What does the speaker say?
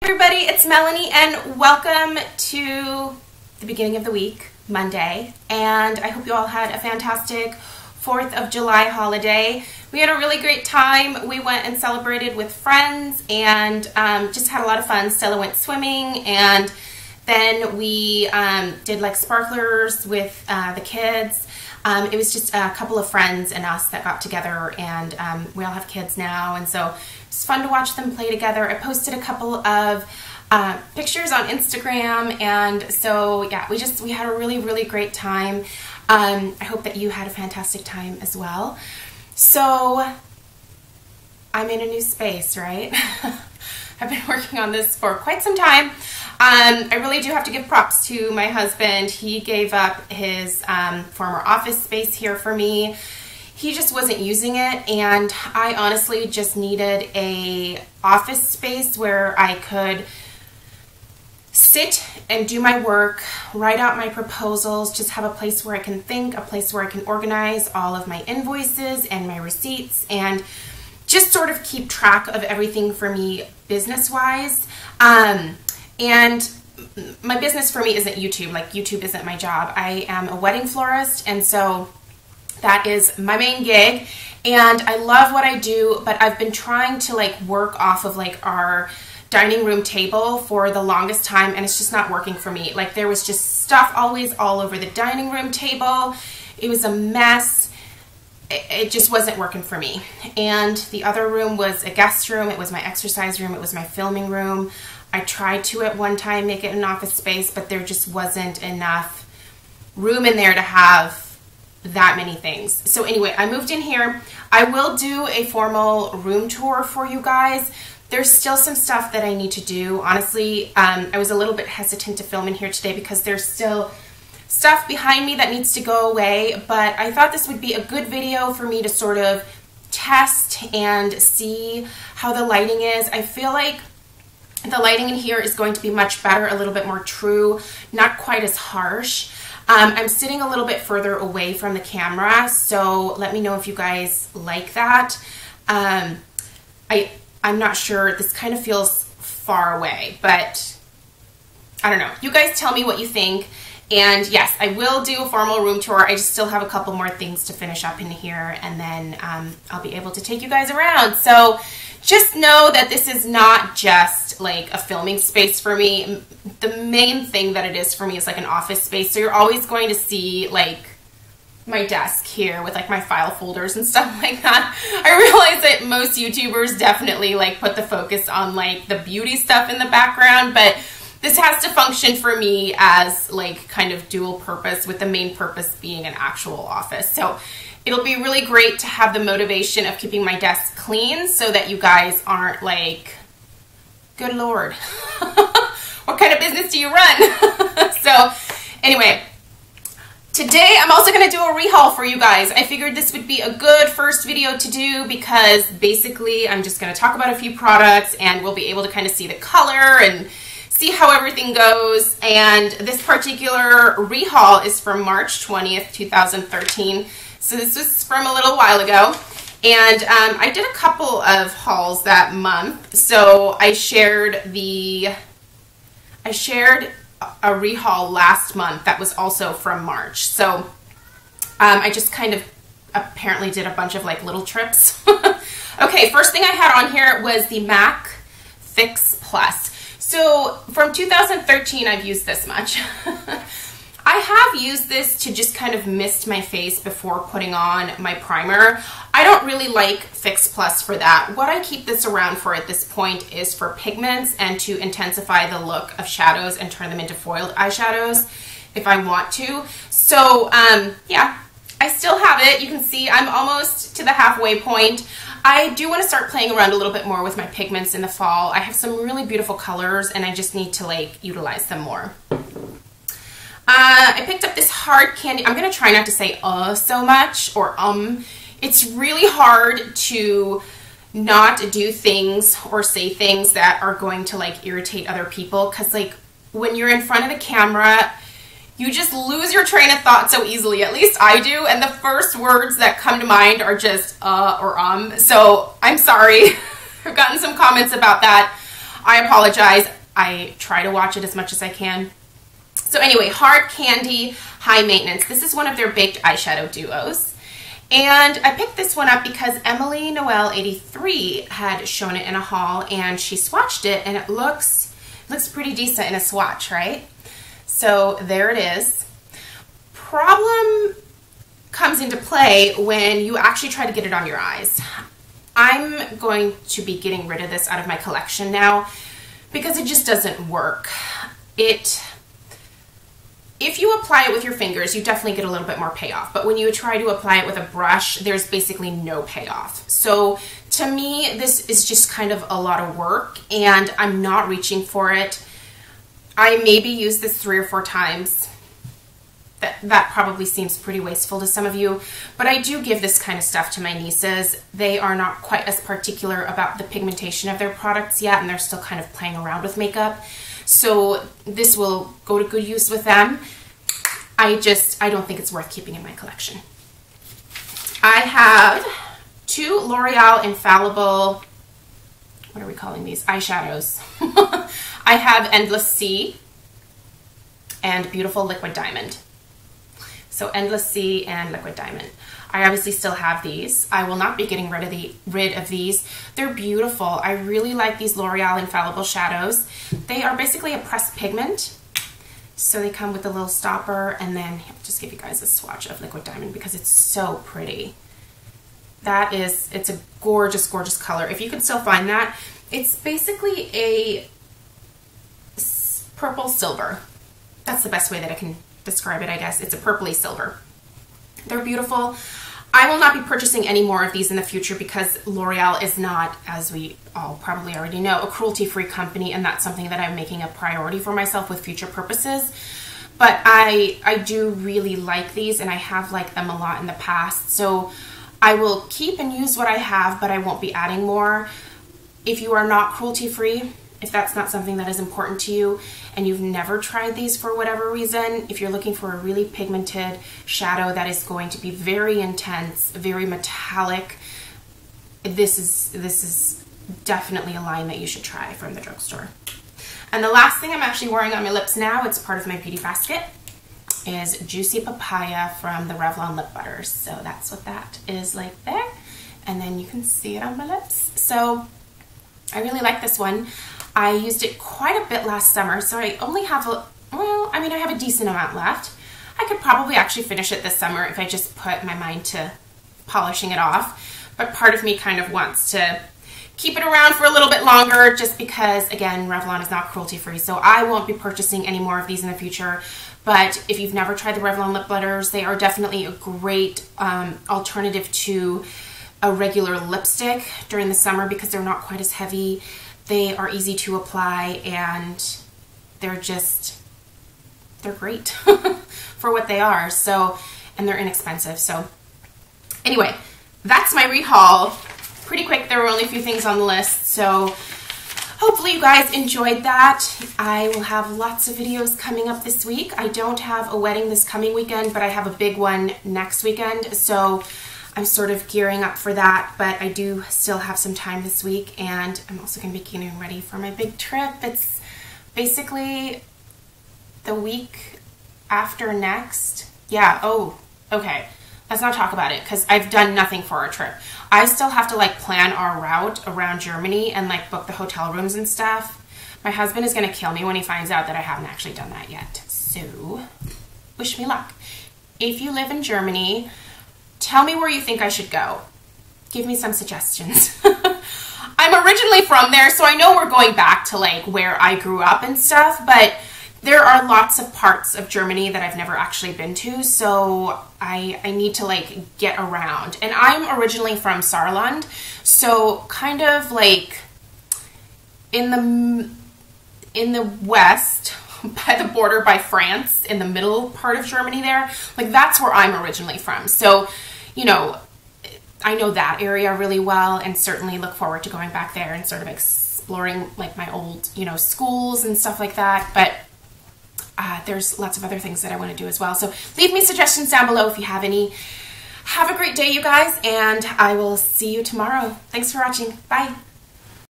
Everybody, it's Melanie and welcome to the beginning of the week, Monday, and I hope you all had a fantastic 4th of July holiday. We had a really great time. We went and celebrated with friends and just had a lot of fun. Stella went swimming, and then we did like sparklers with the kids. It was just a couple of friends and us that got together, and we all have kids now, and so it's fun to watch them play together. I posted a couple of pictures on Instagram, and so yeah, we had a really great time. I hope that you had a fantastic time as well. So I'm in a new space, right? I've been working on this for quite some time. I really do have to give props to my husband. He gave up his former office space here for me. He just wasn't using it, and I honestly just needed a office space where I could sit and do my work, write out my proposals, just have a place where I can think, a place where I can organize all of my invoices and my receipts, and just sort of keep track of everything for me business-wise. And my business for me isn't YouTube. Like, YouTube isn't my job. I am a wedding florist, and so that is my main gig, and I love what I do, but I've been trying to like work off of like our dining room table for the longest time, and it's just not working for me. Like, there was just stuff always all over the dining room table. It was a mess. It just wasn't working for me. And the other room was a guest room. It was my exercise room. It was my filming room. I tried to at one time make it an office space, but there just wasn't enough room in there to have that many things. So anyway, I moved in here. I will do a formal room tour for you guys. There's still some stuff that I need to do. Honestly, I was a little bit hesitant to film in here today because there's still stuff behind me that needs to go away, but I thought this would be a good video for me to sort of test and see how the lighting is. I feel like the lighting in here is going to be much better, a little bit more true, not quite as harsh. I'm sitting a little bit further away from the camera, so let me know if you guys like that. I'm not sure. This kind of feels far away, but I don't know. You guys tell me what you think. And yes, I will do a formal room tour. I just still have a couple more things to finish up in here, and then I'll be able to take you guys around. So just know that this is not just like a filming space for me. The main thing that it is for me is like an office space. So you're always going to see like my desk here with like my file folders and stuff like that. I realize that most YouTubers definitely like put the focus on like the beauty stuff in the background, but this has to function for me as like kind of dual purpose, with the main purpose being an actual office. So it'll be really great to have the motivation of keeping my desk clean so that you guys aren't like, good Lord, what kind of business do you run? So anyway, today I'm also going to do a rehaul for you guys. I figured this would be a good first video to do because basically I'm just going to talk about a few products, and we'll be able to kind of see the color and see how everything goes. And this particular rehaul is from March 20th, 2013. So this was from a little while ago. And I did a couple of hauls that month. So I shared a rehaul last month that was also from March. So I just kind of apparently did a bunch of like little trips. Okay, first thing I had on here was the MAC Fix Plus. So from 2013, I've used this much. I have used this to just kind of mist my face before putting on my primer. I don't really like Fix Plus for that. What I keep this around for at this point is for pigments and to intensify the look of shadows and turn them into foiled eyeshadows if I want to. So yeah, I still have it. You can see I'm almost to the halfway point. I do want to start playing around a little bit more with my pigments in the fall. I have some really beautiful colors, and I just need to like utilize them more. I picked up this hard candy. I'm going to try not to say so much, or It's really hard to not do things or say things that are going to like irritate other people, because like when you're in front of the camera, you just lose your train of thought so easily. At least I do, and the first words that come to mind are just or so I'm sorry. I've gotten some comments about that. I apologize. I try to watch it as much as I can. So anyway, Hard Candy High Maintenance. This is one of their baked eyeshadow duos. And I picked this one up because Emily Noel 83 had shown it in a haul, and she swatched it, and it looks pretty decent in a swatch, right? So there it is. Problem comes into play when you actually try to get it on your eyes. I'm going to be getting rid of this out of my collection now because it just doesn't work. If you apply it with your fingers, you definitely get a little bit more payoff. But when you try to apply it with a brush, there's basically no payoff. So to me, this is just kind of a lot of work, and I'm not reaching for it. I maybe used this 3 or 4 times. That probably seems pretty wasteful to some of you, but I do give this kind of stuff to my nieces. They are not quite as particular about the pigmentation of their products yet, and they're still kind of playing around with makeup. So this will go to good use with them. I don't think it's worth keeping in my collection. I have 2 L'Oreal Infallible, what are we calling these? Eyeshadows. I have Endless Sea and Beautiful Liquid Diamond. So Endless Sea and Liquid Diamond. I obviously still have these. I will not be getting rid of these. They're beautiful. I really like these L'Oreal Infallible shadows. They are basically a pressed pigment. So they come with a little stopper, and then I'll just give you guys a swatch of Liquid Diamond because it's so pretty. It's a gorgeous, gorgeous color. If you can still find that, it's basically a purple silver. That's the best way that I can describe it, I guess. It's a purpley silver. They're beautiful. I will not be purchasing any more of these in the future because L'Oreal is not, as we all probably already know, a cruelty-free company, and that's something that I'm making a priority for myself with future purposes. But I do really like these, and I have liked them a lot in the past. So I will keep and use what I have, but I won't be adding more. If you are not cruelty-free, if that's not something that is important to you, and you've never tried these for whatever reason, if you're looking for a really pigmented shadow that is going to be very intense, very metallic, this is definitely a line that you should try from the drugstore. And the last thing I'm actually wearing on my lips now, it's part of my beauty basket, is Juicy Papaya from the Revlon Lip Butters. So that's what that is like there. And then you can see it on my lips. So I really like this one. I used it quite a bit last summer, so I only have I have a decent amount left. I could probably actually finish it this summer if I just put my mind to polishing it off. But part of me kind of wants to keep it around for a little bit longer just because, again, Revlon is not cruelty-free, so I won't be purchasing any more of these in the future. But if you've never tried the Revlon Lip Butters, they are definitely a great alternative to a regular lipstick during the summer because they're not quite as heavy. They are easy to apply, and they're great for what they are. So, and they're inexpensive. So anyway, that's my rehaul. Pretty quick. There were only a few things on the list. So hopefully you guys enjoyed that. I will have lots of videos coming up this week. I don't have a wedding this coming weekend, but I have a big one next weekend. So I'm sort of gearing up for that, but I do still have some time this week, and I'm also going to be getting ready for my big trip. It's basically the week after next. Yeah, oh, okay. Let's not talk about it because I've done nothing for our trip. I still have to plan our route around Germany and book the hotel rooms and stuff. My husband is going to kill me when he finds out that I haven't actually done that yet. So, wish me luck. If you live in Germany, tell me where you think I should go. Give me some suggestions. I'm originally from there, so I know we're going back to where I grew up and stuff, but there are lots of parts of Germany that I've never actually been to, so I need to get around. And I'm originally from Saarland, so kind of in the west, by the border by France, in the middle part of Germany there, that's where I'm originally from. So, I know that area really well, and certainly look forward to going back there and sort of exploring my old, schools and stuff like that. But there's lots of other things that I want to do as well. So leave me suggestions down below if you have any. Have a great day, you guys, and I will see you tomorrow. Thanks for watching. Bye.